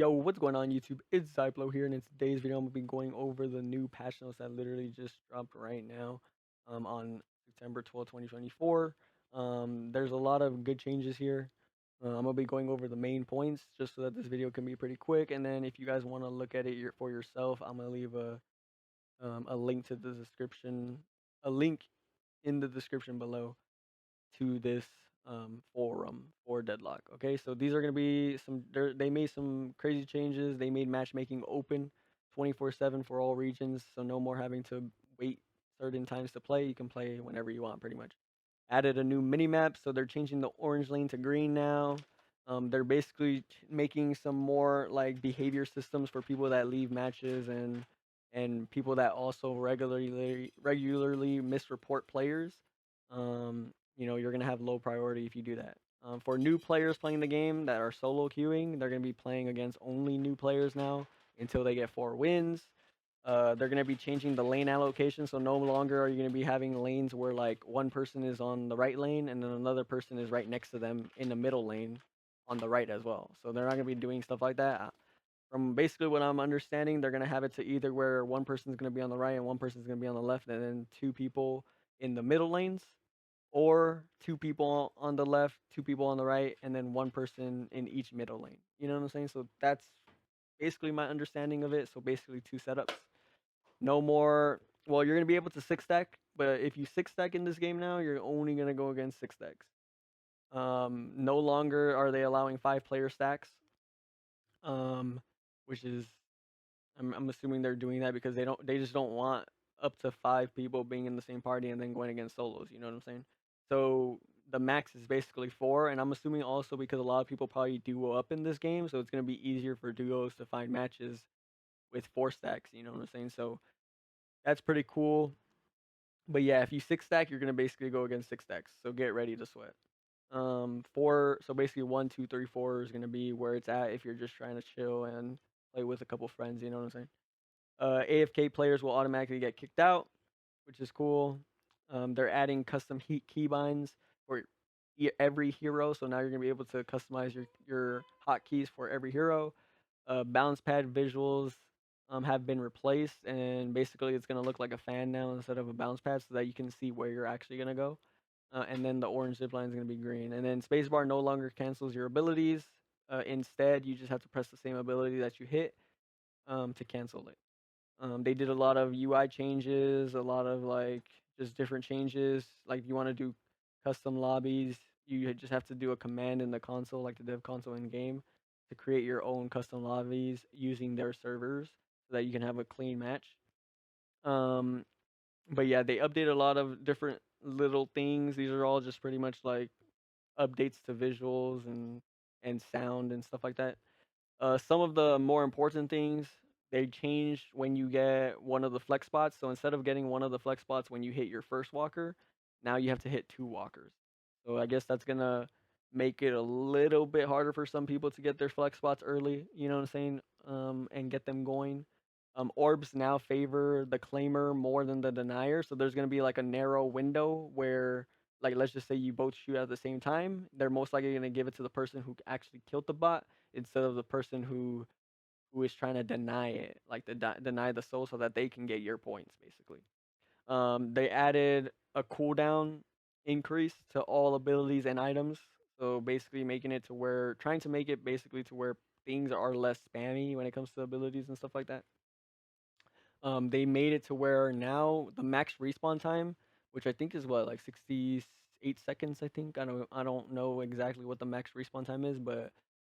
Yo, what's going on YouTube? It's Zyplo here, and in today's video, I'm gonna be going over the new patch notes that literally just dropped right now, on September 12th, 2024. There's a lot of good changes here. I'm gonna be going over the main points just so that this video can be pretty quick, and then if you guys want to look at it for yourself, I'm gonna leave a link to the description, a link in the description below to this forum for Deadlock. Okay, so these are gonna be they made some crazy changes. They made matchmaking open 24/7 for all regions, so no more having to wait certain times to play. You can play whenever you want, pretty much. Added a new mini map, so they're changing the orange lane to green now. They're basically making some more like behavior systems for people that leave matches and people that also regularly misreport players. You're gonna have low priority if you do that. For new players playing the game that are solo queuing, they're gonna be playing against only new players now until they get 4 wins. They're gonna be changing the lane allocation, so no longer are you gonna be having lanes where like one person is on the right lane and then another person is right next to them in the middle lane on the right as well. So they're not gonna be doing stuff like that. From basically what I'm understanding, they're gonna have it to either where one person's gonna be on the right and one person's gonna be on the left, and then two people in the middle lanes, or two people on the left, two people on the right, and then one person in each middle lane. You know what I'm saying? So that's basically my understanding of it. So basically two setups. No more. Well, you're gonna be able to six stack, but if you six stack in this game now, you're only gonna go against six stacks. No longer are they allowing 5 player stacks. Um, which is I'm assuming they're doing that because they just don't want up to 5 people being in the same party and then going against solos. You know what I'm saying? So the max is basically 4, and I'm assuming also because a lot of people probably duo up in this game, so it's gonna be easier for duos to find matches with 4 stacks. You know what I'm saying? So that's pretty cool. But yeah, if you six stack, you're gonna basically go against six stacks. So get ready to sweat. Four. So basically, 1, 2, 3, 4 is gonna be where it's at if you're just trying to chill and play with a couple friends. You know what I'm saying? AFK players will automatically get kicked out, which is cool. They're adding custom heat keybinds for every hero, so now you're gonna be able to customize your hotkeys for every hero. Bounce pad visuals have been replaced, and basically it's gonna look like a fan now instead of a bounce pad, so that you can see where you're actually gonna go. And then the orange zip line is gonna be green, and then spacebar no longer cancels your abilities. Instead, you just have to press the same ability that you hit to cancel it. They did a lot of UI changes, a lot of like just different changes. Like if you want to do custom lobbies, you just have to do a command in the console, like the dev console in game, to create your own custom lobbies using their servers so that you can have a clean match. Um, but yeah, they updated a lot of different little things. These are all just pretty much like updates to visuals and sound and stuff like that. Some of the more important things they changed when you get one of the flex spots. So instead of getting one of the flex spots when you hit your first walker, now you have to hit 2 walkers. So I guess that's gonna make it a little bit harder for some people to get their flex spots early. You know what I'm saying? And get them going. Orbs now favor the claimer more than the denier. So there's gonna be like a narrow window where, like, let's just say you both shoot at the same time. They're most likely gonna give it to the person who actually killed the bot instead of the person who is trying to deny it, like deny the soul, so that they can get your points basically. They added a cooldown increase to all abilities and items, so basically making it to where trying to make it basically to where things are less spammy when it comes to abilities and stuff like that. They made it to where now the max respawn time, which I think is what, like 68 seconds. I think I don't know exactly what the max respawn time is, but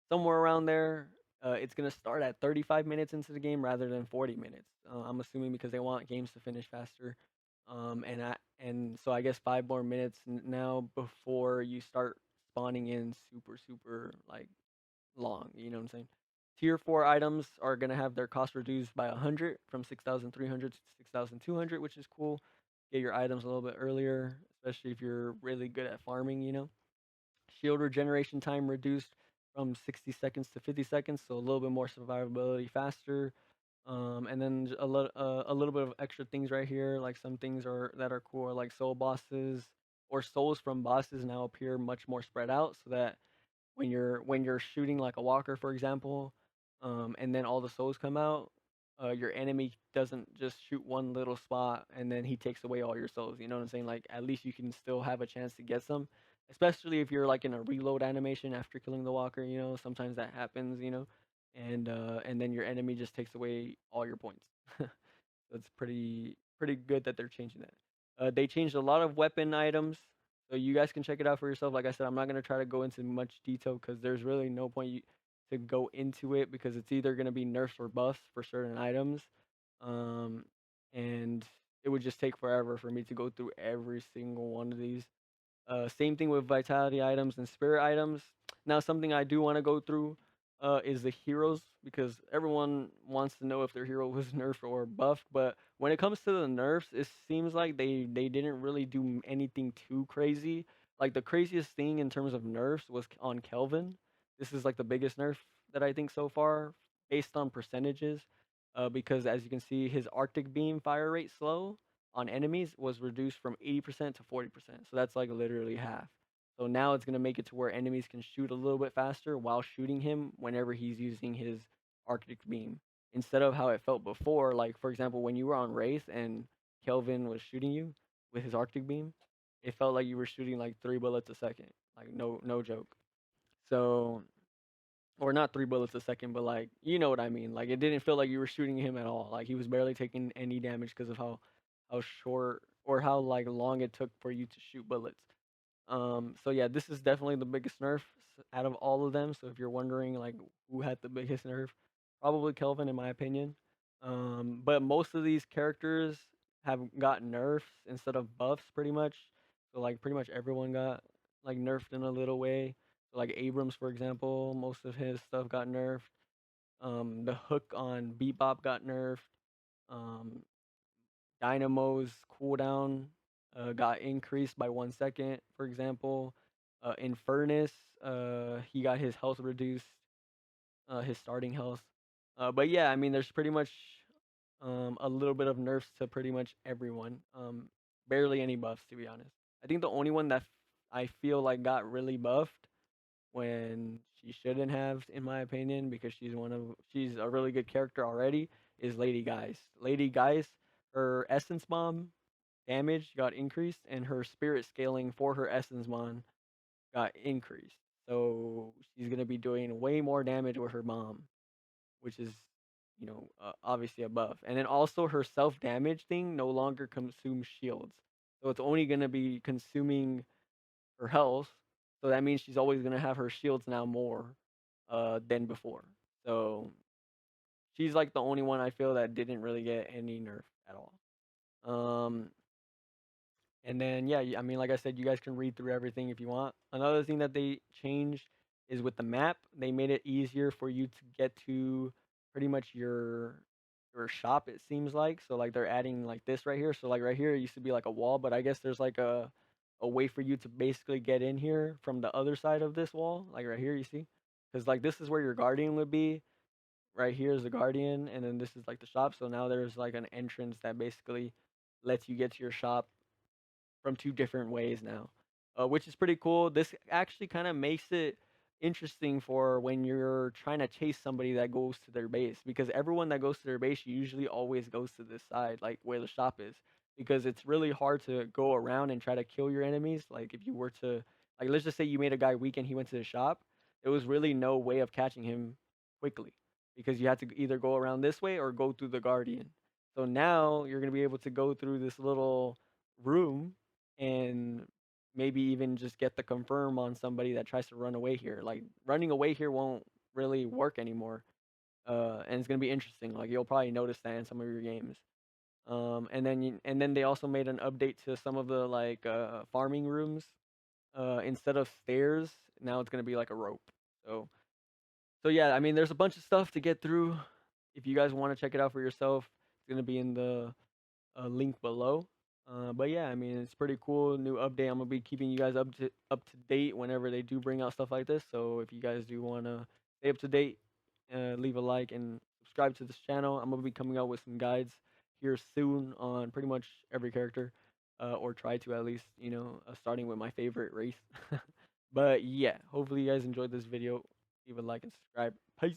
somewhere around there. It's gonna start at 35 minutes into the game rather than 40 minutes. I'm assuming because they want games to finish faster. And so I guess 5 more minutes now before you start spawning in super like long. You know what I'm saying? Tier 4 items are going to have their cost reduced by 100 from 6,300 to 6,200, which is cool. Get your items a little bit earlier, especially if you're really good at farming, you know. Shield regeneration time reduced from 60 seconds to 50 seconds, so a little bit more survivability faster. And then a little bit of extra things right here, like some things that are cool, like soul bosses or souls from bosses now appear much more spread out, so that when you're shooting like a walker, for example, and then all the souls come out, your enemy doesn't just shoot one little spot and then he takes away all your souls. You know what I'm saying? Like at least you can still have a chance to get some, especially if you're like in a reload animation after killing the walker. You know, sometimes that happens. You know, and then your enemy just takes away all your points. So it's pretty good that they're changing that. They changed a lot of weapon items, so you guys can check it out for yourself. Like I said, I'm not gonna try to go into much detail because there's really no point to go into it because it's either gonna be nerfs or buffs for certain items, um, and it would just take forever for me to go through every single one of these. Same thing with vitality items and spirit items. Now, something I do want to go through is the heroes because everyone wants to know if their hero was nerfed or buffed. But when it comes to the nerfs, it seems like they didn't really do anything too crazy. Like the craziest thing in terms of nerfs was on Kelvin. This is like the biggest nerf that I think so far, based on percentages. Because as you can see, his Arctic beam fire rate slow on enemies was reduced from 80% to 40%. So that's like literally half. So now it's going to make it to where enemies can shoot a little bit faster while shooting him whenever he's using his Arctic beam. Instead of how it felt before, like for example, when you were on Wraith and Kelvin was shooting you with his Arctic beam, it felt like you were shooting like 3 bullets a second. Like no joke. So or not 3 bullets a second, but like you know what I mean. Like it didn't feel like you were shooting him at all. Like he was barely taking any damage because of how short or how like long it took for you to shoot bullets. So yeah, this is definitely the biggest nerf out of all of them. So if you're wondering like who had the biggest nerf, probably Kelvin in my opinion. But most of these characters have got nerfs instead of buffs pretty much. So like pretty much everyone got like nerfed in a little way. So like Abrams, for example, most of his stuff got nerfed. The hook on Bebop got nerfed. Um, Dynamo's cooldown got increased by 1 second, for example. In Furnace, he got his health reduced, his starting health. But yeah, I mean, there's pretty much a little bit of nerfs to pretty much everyone. Barely any buffs, to be honest. I think the only one that I feel like got really buffed when she shouldn't have, in my opinion, because she's a really good character already, is Lady Geist. Lady Geist, her essence bomb damage got increased, and her spirit scaling for her essence bomb got increased. So she's gonna be doing way more damage with her bomb, which is, obviously a buff. And then also her self damage thing no longer consumes shields, so it's only gonna be consuming her health. So that means she's always gonna have her shields now more than before. So she's like the only one I feel that didn't really get any nerf at all. Um, and then yeah, I mean, like I said, you guys can read through everything if you want. Another thing that they changed is with the map. They made it easier for you to get to pretty much your shop. It seems like so like they're adding like this right here. So like right here it used to be like a wall, but I guess there's like a way for you to basically get in here from the other side of this wall. Like right here, you see, because like this is where your guardian would be. Right here is the guardian, and then this is like the shop. So now there's like an entrance that basically lets you get to your shop from two different ways now, which is pretty cool. This actually kind of makes it interesting for when you're trying to chase somebody that goes to their base, because everyone that goes to their base usually always goes to this side, like where the shop is, because it's really hard to go around and try to kill your enemies. Like if you were to, like, let's just say you made a guy weak and he went to the shop, there was really no way of catching him quickly because you had to either go around this way or go through the guardian. So now you're going to be able to go through this little room and maybe even just get the confirm on somebody that tries to run away here. Like running away here won't really work anymore. And it's gonna be interesting. Like you'll probably notice that in some of your games. And then they also made an update to some of the like farming rooms. Instead of stairs, now it's gonna be like a rope. So yeah, I mean, there's a bunch of stuff to get through. If you guys want to check it out for yourself, it's gonna be in the link below. But yeah, I mean, it's pretty cool. New update. I'm gonna be keeping you guys up to date whenever they do bring out stuff like this. So if you guys do wanna stay up to date, leave a like and subscribe to this channel. I'm gonna be coming out with some guides here soon on pretty much every character, or try to at least, starting with my favorite race. But yeah, hopefully you guys enjoyed this video. Leave a like and subscribe. Peace.